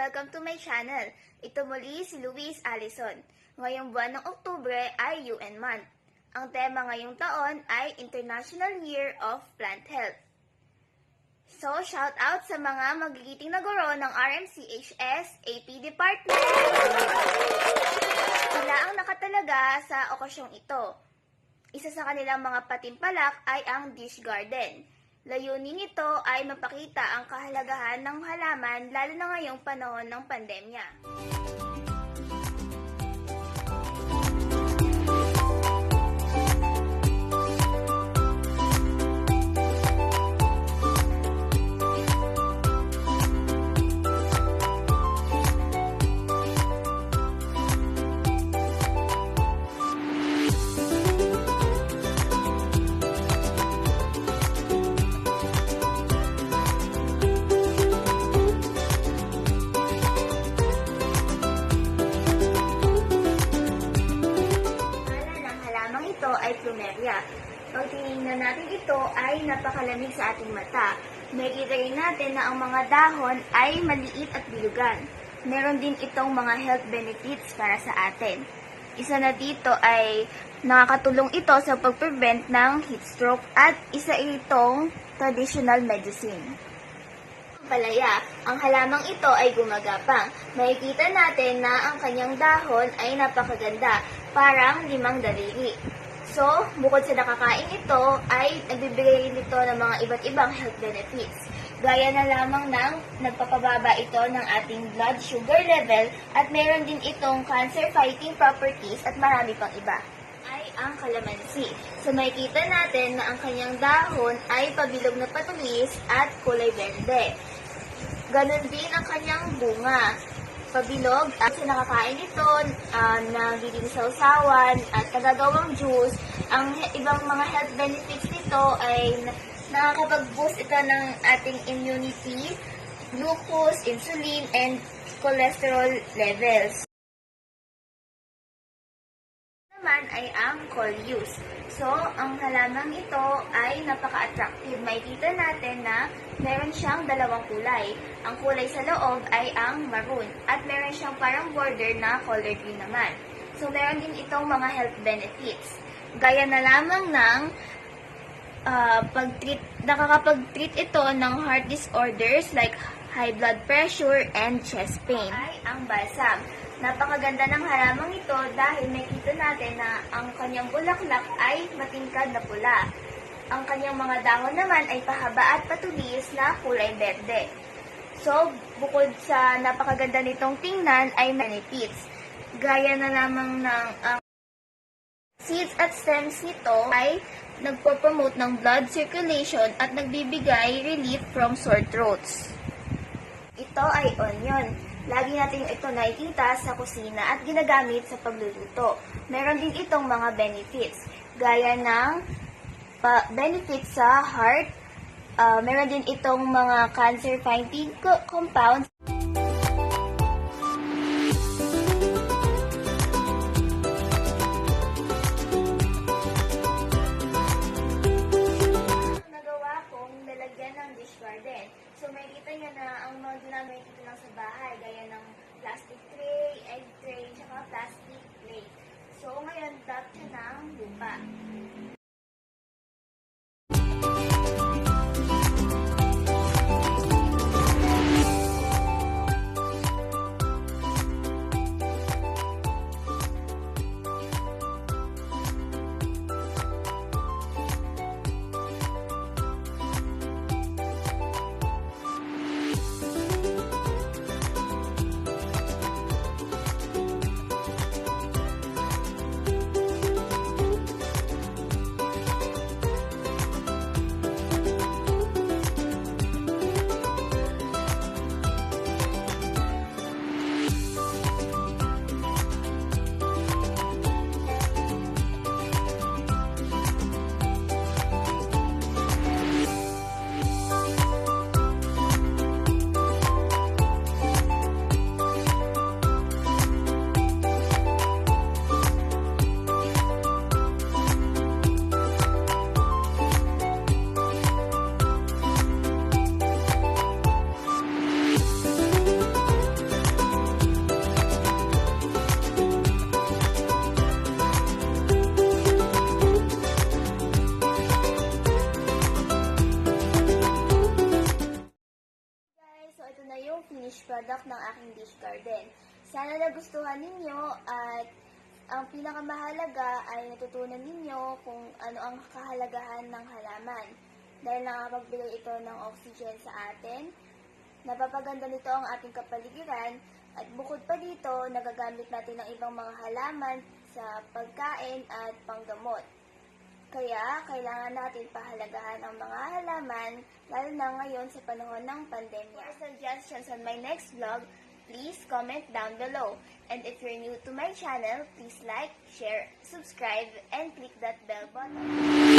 Welcome to my channel. Ito muli si Luis Allison. Ngayong buwan ng Oktubre ay UN Month. Ang tema ngayong taon ay International Year of Plant Health. So, shout out sa mga magigiting na guro ng RMCHS AP Department. Sila ang nakatalaga sa okasyong ito. Isa sa kanilang mga patimpalak ay ang Dish Garden. Layunin nito ay mapakita ang kahalagahan ng halaman lalo na ngayong panahon ng pandemya. Ay plumeria. Pag tinignan natin ito ay napakalamig sa ating mata. Makikita rin natin na ang mga dahon ay maliit at bilugan. Meron din itong mga health benefits para sa atin. Isa na dito ay nakakatulong ito sa pag-prevent ng heat stroke at isa itong traditional medicine. Palaya, ang halamang ito ay gumagapang. Makikita natin na ang kanyang dahon ay napakaganda, parang limang daliri. So, bukod sa nakakain ito, ay nagbibigay nito ng mga iba't ibang health benefits. Gaya na lamang ng nagpapababa ito ng ating blood sugar level at meron din itong cancer-fighting properties at marami pang iba. Ay ang kalamansi. So, makikita natin na ang kanyang dahon ay pabilog na patulis at kulay berde. Ganon din ang kanyang bunga. Pabilog at nakakain ito, nagiging sausawan at nagagawang juice. Ang ibang mga health benefits nito ay nakakapag-boost ito ng ating immunity, glucose, insulin, and cholesterol levels. Naman ay ang coleus. So, ang halamang ito ay napaka-attractive. Makikita natin na meron siyang dalawang kulay. Ang kulay sa loob ay ang maroon at meron siyang parang border na color green naman. So, meron din itong mga health benefits. Gaya na lamang ng nakakapag-treat ito ng heart disorders like high blood pressure and chest pain. Ay ang balsam. Napakaganda ng halamang ito dahil makita natin na ang kanyang bulaklak ay matingkad na pula. Ang kanyang mga dahon naman ay pahaba at patulis na kulay berde. So, bukod sa napakaganda nitong tingnan ay benefits. Gaya na lamang ng seeds at stems nito ay nagpo-promote ng blood circulation at nagbibigay relief from sore throats. Ito ay onion. Lagi natin ito nakikita sa kusina at ginagamit sa pagluluto. Meron din itong mga benefits, gaya ng benefits sa heart. Meron din itong mga cancer-fighting compounds. Nagawa kong lalagyan ng dish garden. So, makikita nyo na ang mga ginamit ito lang sa bahay, gaya ng plastic tray, egg tray, tsaka plastic plate. So, ngayon, tap siya ng lupa. aking dish garden. Sana nagustuhan ninyo at ang pinakamahalaga ay natutunan ninyo kung ano ang kahalagahan ng halaman. Dahil nakapagbigay ito ng oxygen sa atin, napapaganda nito ang ating kapaligiran, at bukod pa dito, nagagamit natin ng ibang mga halaman sa pagkain at panggamot. Kaya, kailangan natin pahalagahan ang mga halaman, lalo na ngayon sa panahon ng pandemya. For suggestions on my next vlog, please comment down below. And if you're new to my channel, please like, share, subscribe, and click that bell button.